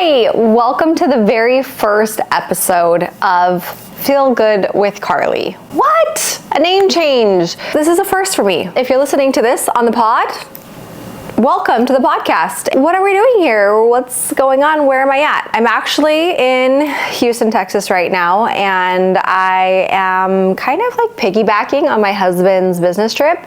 Carlie. Welcome to the very first episode of Feel Good with Carlie. What? A name change. This is a first for me. If you're listening to this on the pod, welcome to the podcast. What are we doing here? What's going on? Where am I at? I'm actually in Houston, Texas right now, and I am kind of like piggybacking on my husband's business trip.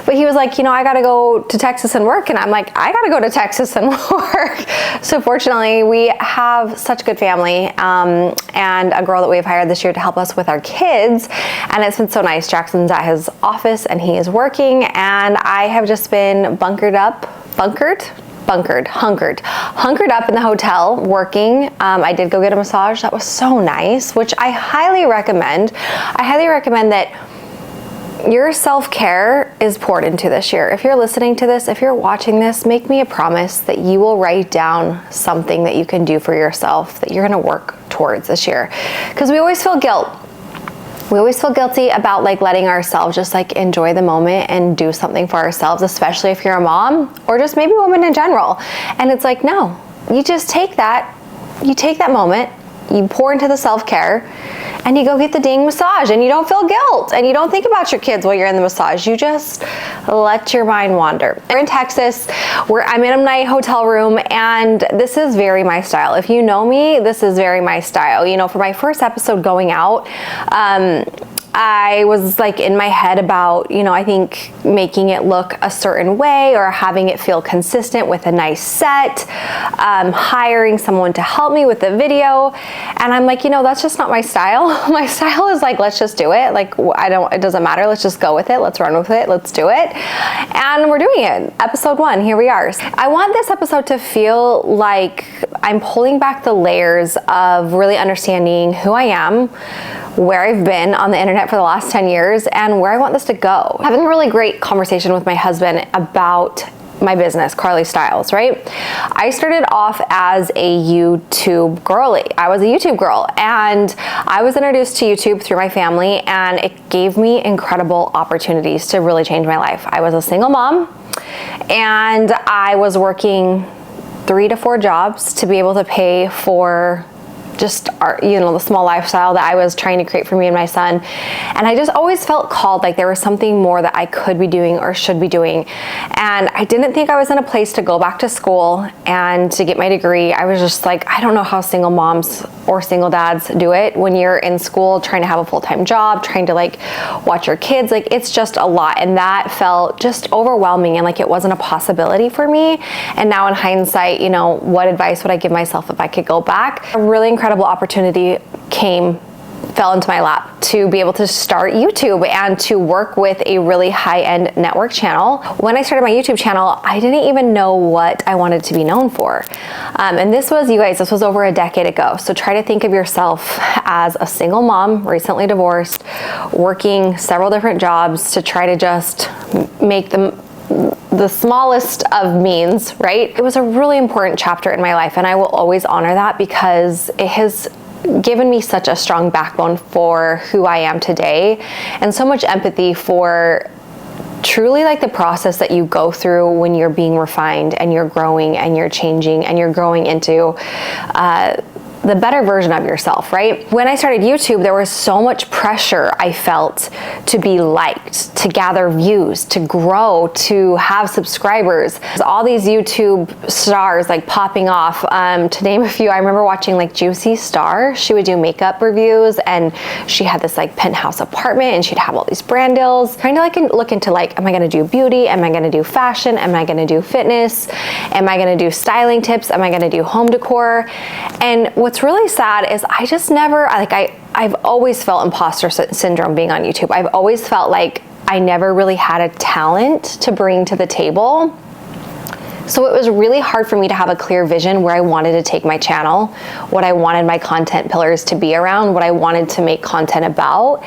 But he was like, I gotta go to Texas and work. And I'm like, I gotta go to Texas and work. So fortunately, we have such good family and a girl that we've hired this year to help us with our kids. And it's been so nice. Jackson's at his office and he is working, and I have just been hunkered up in the hotel working. I did go get a massage. That was so nice, which I highly recommend. I highly recommend that your self-care is poured into this year. If you're listening to this, if you're watching this, make me a promise that you will write down something that you can do for yourself that you're gonna work towards this year. Because we always feel guilt. We always feel guilty about like letting ourselves just like enjoy the moment and do something for ourselves, especially if you're a mom or just maybe women in general. And it's like, no, you just take that moment, you pour into the self-care, and you go get the dang massage, and you don't feel guilt, and you don't think about your kids while you're in the massage. You just let your mind wander. We're in Texas, I'm in my hotel room, and this is very my style. If you know me, this is very my style. For my first episode going out, I was like in my head about, I think making it look a certain way or having it feel consistent with a nice set, hiring someone to help me with the video. And I'm like, that's just not my style. My style is like, let's just do it. Like, it doesn't matter. Let's just go with it. Let's run with it. Let's do it. And we're doing it. Episode 1, here we are. I want this episode to feel like I'm pulling back the layers of really understanding who I am, where I've been on the internet for the last 10 years, and where I want this to go. Having a really great conversation with my husband about my business, Carlie Styles, right? I started off as a YouTube girly. I was a YouTube girl, and I was introduced to YouTube through my family, and it gave me incredible opportunities to really change my life. I was a single mom, and I was working 3 to 4 jobs to be able to pay for just the small lifestyle that I was trying to create for me and my son. And I just always felt called, like there was something more that I could be doing or should be doing. And I didn't think I was in a place to go back to school and to get my degree. I was just like, I don't know how single moms or single dads do it when you're in school trying to have a full-time job, trying to like watch your kids. Like it's just a lot. And that felt just overwhelming and like it wasn't a possibility for me. And now in hindsight, what advice would I give myself if I could go back? A really incredible opportunity fell into my lap to be able to start YouTube and to work with a really high-end network channel. When I started my YouTube channel, I didn't even know what I wanted to be known for. And this was over a decade ago. So try to think of yourself as a single mom, recently divorced, working several different jobs to try to just make them the smallest of means, right? It was a really important chapter in my life, and I will always honor that because it has given me such a strong backbone for who I am today, and so much empathy for truly like the process that you go through when you're being refined and you're growing and you're changing and you're growing into the better version of yourself, right? When I started YouTube, there was so much pressure I felt to be liked, to gather views, to grow, to have subscribers. All these YouTube stars like popping off. To name a few, I remember watching like Juicy Star. She would do makeup reviews, and she had this like penthouse apartment, and she'd have all these brand deals. Trying to like look into like, am I gonna do beauty? Am I gonna do fashion? Am I gonna do fitness? Am I gonna do styling tips? Am I gonna do home decor? And what's really sad is I just never, I've always felt imposter syndrome being on YouTube. I've always felt like I never really had a talent to bring to the table. So it was really hard for me to have a clear vision where I wanted to take my channel, what I wanted my content pillars to be around, what I wanted to make content about.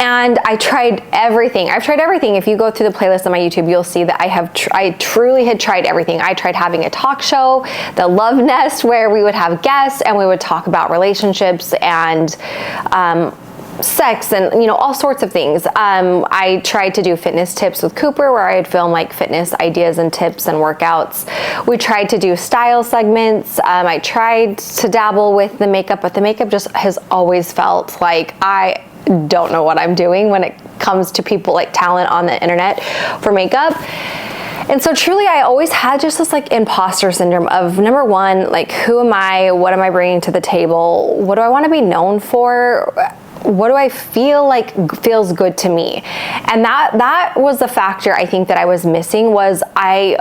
And I tried everything. I've tried everything. If you go through the playlist on my YouTube, you'll see that I truly had tried everything. I tried having a talk show, The Love Nest, where we would have guests and we would talk about relationships and sex and, you know, all sorts of things. I tried to do fitness tips with Cooper, where I'd film like fitness ideas and tips and workouts. We tried to do style segments. I tried to dabble with the makeup, but the makeup just has always felt like I don't know what I'm doing when it comes to people like talent on the internet for makeup. And so truly, I always had just this like imposter syndrome of, number one, like, who am I? What am I bringing to the table? What do I want to be known for? What do I feel like feels good to me? And that was the factor I think that I was missing, was I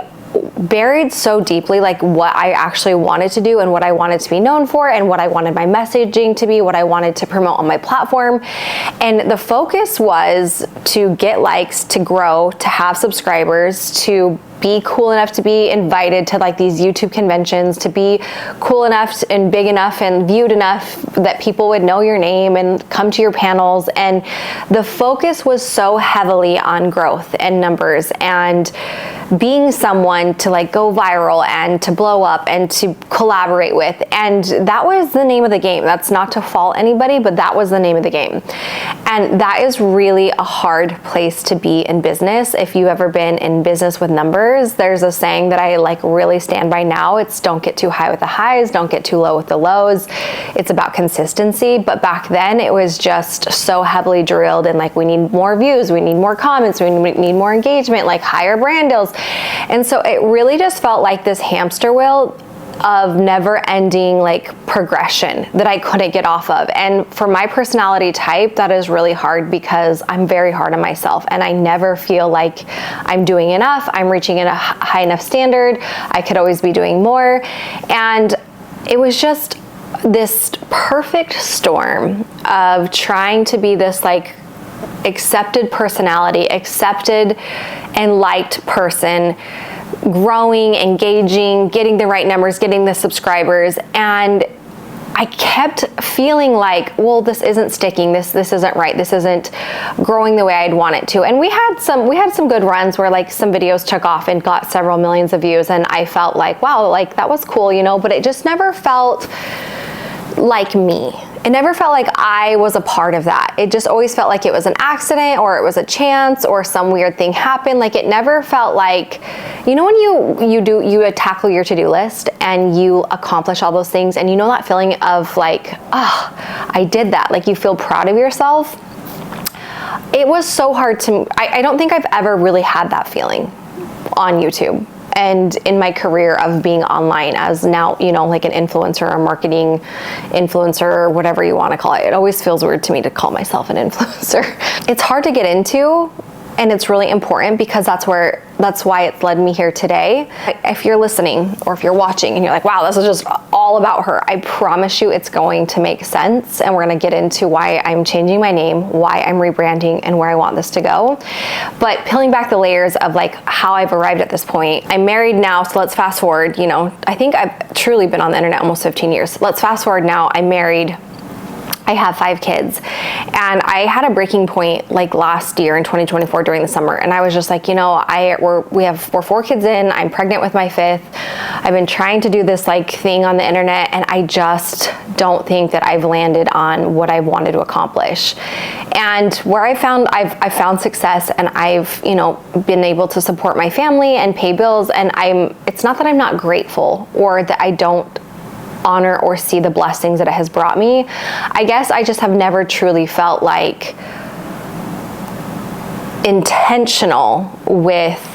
buried so deeply like what I actually wanted to do and what I wanted to be known for and what I wanted my messaging to be, what I wanted to promote on my platform. And the focus was to get likes, to grow, to have subscribers, to be cool enough to be invited to like these YouTube conventions, to be cool enough and big enough and viewed enough that people would know your name and come to your panels. And the focus was so heavily on growth and numbers and being someone to like go viral and to blow up and to collaborate with. And that was the name of the game. That's not to fault anybody, but that was the name of the game. And that is really a hard place to be in business. If you've ever been in business with numbers, there's a saying that I like really stand by now. It's don't get too high with the highs, don't get too low with the lows. It's about consistency. But back then it was just so heavily drilled in like, we need more views, we need more comments, we need more engagement, like higher brand deals. And so it really just felt like this hamster wheel of never ending like progression that I couldn't get off of. And for my personality type, that is really hard because I'm very hard on myself and I never feel like I'm doing enough. I'm reaching a high enough standard. I could always be doing more. And it was just this perfect storm of trying to be this like accepted personality, accepted and liked person, growing, engaging, getting the right numbers, getting the subscribers. And I kept feeling like, well, this isn't sticking. This isn't right. This isn't growing the way I'd want it to. And we had some good runs where like some videos took off and got several millions of views. And I felt like, wow, like that was cool, you know, but it just never felt like me. It never felt like I was a part of that. It just always felt like it was an accident or it was a chance or some weird thing happened. Like it never felt like, you know, when you tackle your to-do list and you accomplish all those things and you know that feeling of like, oh, I did that. Like you feel proud of yourself. It was so hard to, I don't think I've ever really had that feeling on YouTube. And in my career of being online as now, you know, like an influencer or marketing influencer or whatever you want to call it. It always feels weird to me to call myself an influencer. It's hard to get into, and it's really important because that's why it's led me here today. If you're listening or if you're watching and you're like, wow, this is just all about her, I promise you it's going to make sense. And we're going to get into why I'm changing my name, why I'm rebranding, and where I want this to go. But peeling back the layers of like how I've arrived at this point. I'm married now, so let's fast forward. You know, I think I've truly been on the internet almost 15 years. Let's fast forward now. I'm married. I have 5 kids, and I had a breaking point like last year in 2024 during the summer, and I was just like, you know, we're 4 kids in, I'm pregnant with my 5th. I've been trying to do this like thing on the internet, and I just don't think that I've landed on what I wanted to accomplish. And where I've found success, and I've, you know, been able to support my family and pay bills, and it's not that I'm not grateful or that I don't honor or see the blessings that it has brought me. I guess I just have never truly felt like intentional with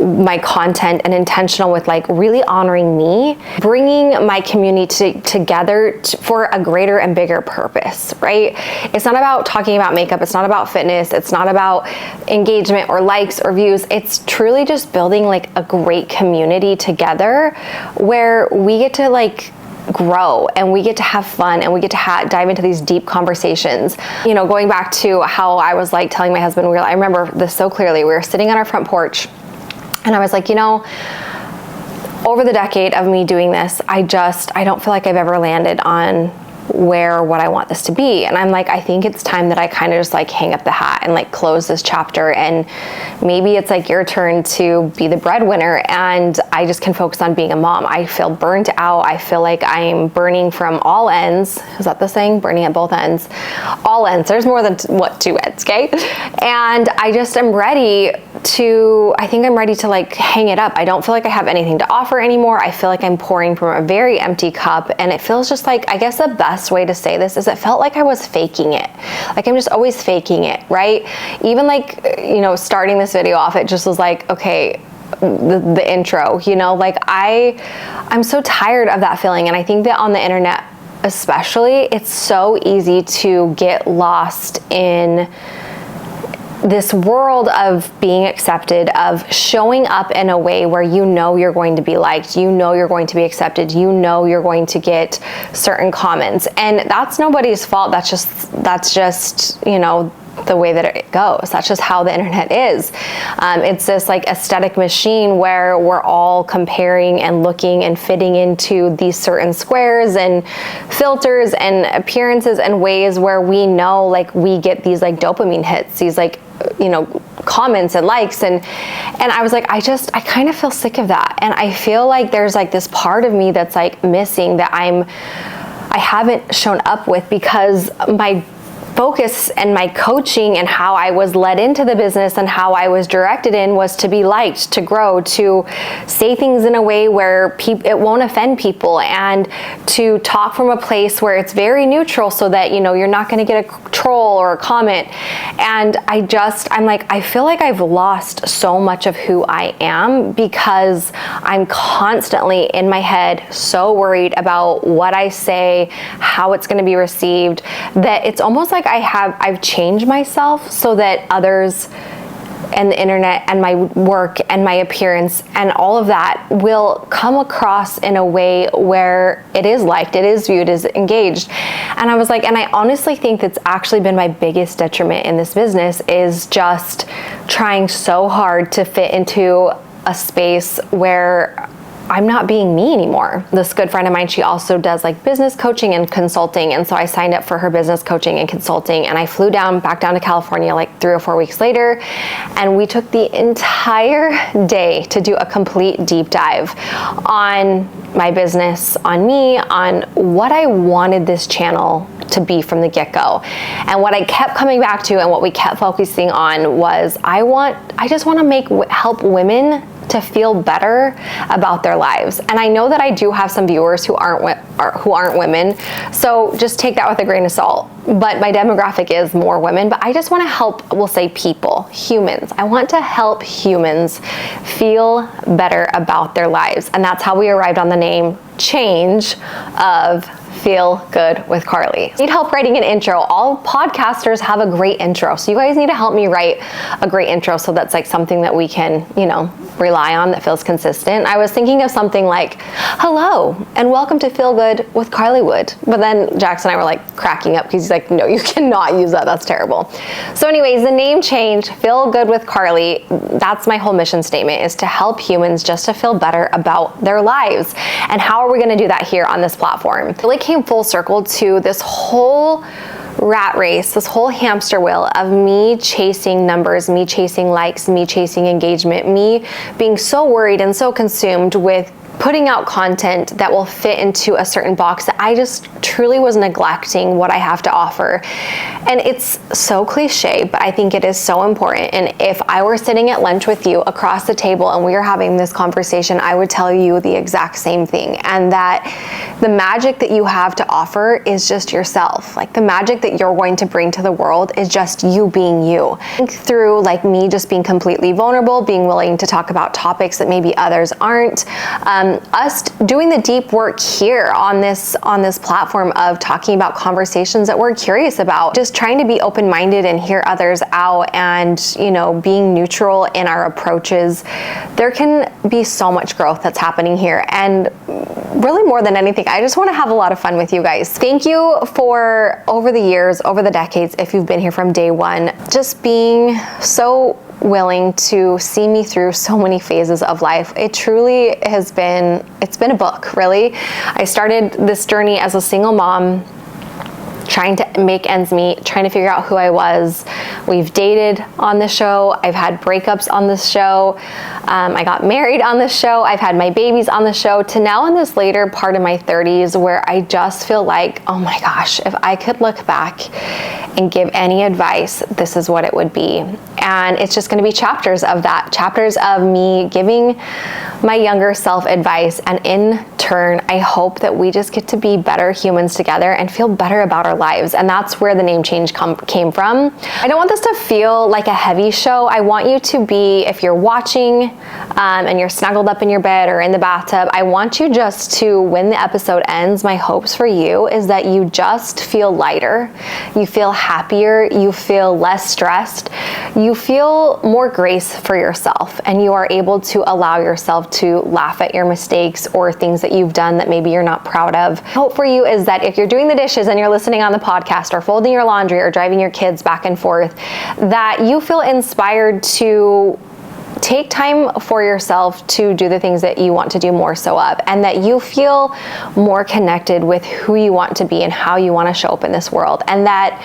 my content and intentional with like really honoring me, bringing my community together for a greater and bigger purpose, right? It's not about talking about makeup. It's not about fitness. It's not about engagement or likes or views. It's truly just building like a great community together where we get to like grow and we get to have fun and we get to dive into these deep conversations. You know, going back to how I was like telling my husband, I remember this so clearly. We were sitting on our front porch, and I was like, you know, over the decade of me doing this, I don't feel like I've ever landed on what I want this to be. And I'm like, I think it's time that I kind of just like hang up the hat and like close this chapter, and maybe it's like your turn to be the breadwinner and I just can focus on being a mom. I feel burnt out. I feel like I'm burning from all ends. Is that the saying? Burning at both ends. All ends. There's more than two ends, okay? And I just am ready to, I think I'm ready to like hang it up. I don't feel like I have anything to offer anymore. I feel like I'm pouring from a very empty cup, and it feels just like, I guess the best way to say this is it felt like I was faking it. Like I'm just always faking it, right? Even like, you know, starting this video off, it just was like, okay, the intro, you know, like I'm so tired of that feeling. And I think that on the internet especially, it's so easy to get lost in this world of being accepted, of showing up in a way where you know you're going to be liked, you know you're going to be accepted, you know you're going to get certain comments. And that's nobody's fault. That's just, you know, the way that it goes. That's just how the internet is. It's this like aesthetic machine where we're all comparing and looking and fitting into these certain squares and filters and appearances and ways where we know like we get these like dopamine hits, these like, you know, comments and likes, and I was like, I kind of feel sick of that. And I feel like there's like this part of me that's like missing, that I haven't shown up with, because my focus and my coaching and how I was led into the business and how I was directed in was to be liked, to grow, to say things in a way where it won't offend people, and to talk from a place where it's very neutral so that, you know, you're not going to get a troll or a comment. And I'm like, I feel like I've lost so much of who I am, because I'm constantly in my head so worried about what I say, how it's going to be received, that it's almost like I've changed myself so that others and the internet and my work and my appearance and all of that will come across in a way where it is liked, it is viewed, is engaged. And I was like, and I honestly think that's actually been my biggest detriment in this business, is just trying so hard to fit into a space where I'm not being me anymore. This good friend of mine, she also does like business coaching and consulting. And so I signed up for her business coaching and consulting, and I flew back down to California like 3 or 4 weeks later. And we took the entire day to do a complete deep dive on my business, on me, on what I wanted this channel to be from the get-go. And what I kept coming back to and what we kept focusing on was I just want to help women to feel better about their lives. And I know that I do have some viewers who aren't women, so just take that with a grain of salt. But my demographic is more women, but I just want to help, we'll say people, humans. I want to help humans feel better about their lives. And that's how we arrived on the name change of Feel Good with Carlie. Need help writing an intro. All podcasters have a great intro, so you guys need to help me write a great intro so that's like something that we can, you know, rely on, that feels consistent. I was thinking of something like, hello and welcome to Feel Good with Carlie Wood. But then Jackson and I were like cracking up because he's like, no, you cannot use that. That's terrible. So anyways, the name change, Feel Good with Carlie, that's my whole mission statement, is to help humans just to feel better about their lives. And how are we going to do that here on this platform? It really came full circle to this whole rat race, this whole hamster wheel of me chasing numbers, me chasing likes, me chasing engagement, me being so worried and so consumed with putting out content that will fit into a certain box that I just truly was neglecting what I have to offer. And it's so cliche, but I think it is so important. And if I were sitting at lunch with you across the table and we were having this conversation, I would tell you the exact same thing. And that the magic that you have to offer is just yourself. Like the magic that you're going to bring to the world is just you being you. Through like me just being completely vulnerable, being willing to talk about topics that maybe others aren't, us doing the deep work here on this platform of talking about conversations that we're curious about, just trying to be open-minded and hear others out, and, you know, being neutral in our approaches. There can be so much growth that's happening here, and really more than anything, I just want to have a lot of fun with you guys. Thank you for over the years, over the decades, if you've been here from day one, just being so willing to see me through so many phases of life. It truly has been, it's been a book, really. I started this journey as a single mom trying to make ends meet, trying to figure out who I was. We've dated on the show. I've had breakups on this show. I got married on this show. I've had my babies on the show, to now in this later part of my 30s where I just feel like, oh my gosh, if I could look back and give any advice, this is what it would be. And it's just going to be chapters of that, chapters of me giving my younger self advice. And in turn, I hope that we just get to be better humans together and feel better about our lives. And that's where the name change came from. I don't want this to feel like a heavy show. I want you to be, if you're watching and you're snuggled up in your bed or in the bathtub, I want you just to, when the episode ends, my hopes for you is that you just feel lighter, you feel happier, you feel less stressed, you feel more grace for yourself, and you are able to allow yourself to laugh at your mistakes or things that you've done that maybe you're not proud of. Hope for you is that if you're doing the dishes and you're listening on the podcast or folding your laundry or driving your kids back and forth, that you feel inspired to take time for yourself to do the things that you want to do more so of, and that you feel more connected with who you want to be and how you want to show up in this world, and that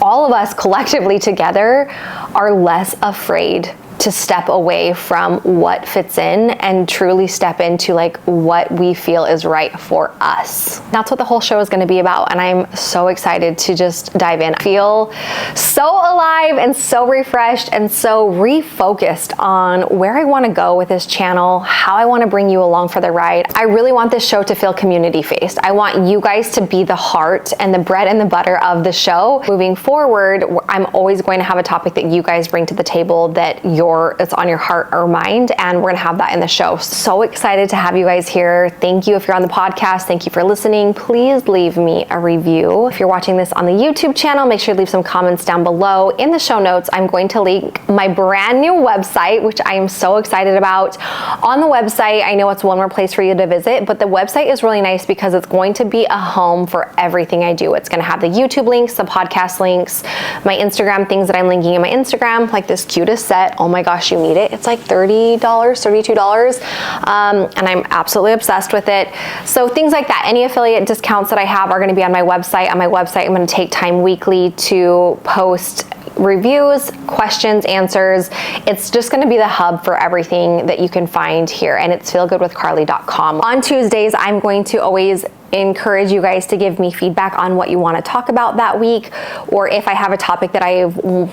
all of us collectively together are less afraid to step away from what fits in and truly step into like what we feel is right for us. That's what the whole show is going to be about, and I'm so excited to just dive in. I feel so alive and so refreshed and so refocused on where I want to go with this channel, how I want to bring you along for the ride. I really want this show to feel community-faced. I want you guys to be the heart and the bread and the butter of the show. Moving forward, I'm always going to have a topic that you guys bring to the table that it's on your heart or mind, and we're gonna have that in the show. So excited to have you guys here. Thank you if you're on the podcast. Thank you for listening. Please leave me a review. If you're watching this on the YouTube channel, make sure to leave some comments down below. In the show notes, I'm going to link my brand new website, which I am so excited about. On the website, I know it's one more place for you to visit, but the website is really nice because it's going to be a home for everything I do. It's gonna have the YouTube links, the podcast links, my Instagram things that I'm linking in my Instagram, like this cutest set. Oh my gosh, you need it. It's like $30, $32. And I'm absolutely obsessed with it. So things like that, any affiliate discounts that I have are going to be on my website. On my website, I'm going to take time weekly to post reviews, questions, answers. It's just going to be the hub for everything that you can find here, and it's feelgoodwithcarlie.com. On Tuesdays, I'm going to always encourage you guys to give me feedback on what you want to talk about that week, or if I have a topic that I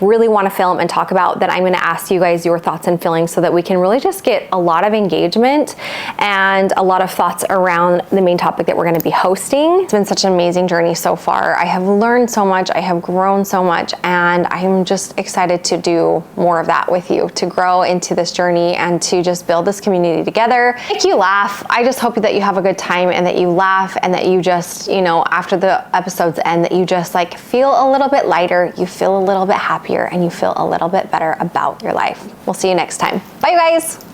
really want to film and talk about, then I'm going to ask you guys your thoughts and feelings so that we can really just get a lot of engagement and a lot of thoughts around the main topic that we're going to be hosting. It's been such an amazing journey so far. I have learned so much, I have grown so much, and I'm just excited to do more of that with you, to grow into this journey and to just build this community together. Make you laugh. I just hope that you have a good time and that you laugh, and that you just, after the episodes end, that you just like feel a little bit lighter, you feel a little bit happier, and you feel a little bit better about your life. We'll see you next time. Bye, you guys.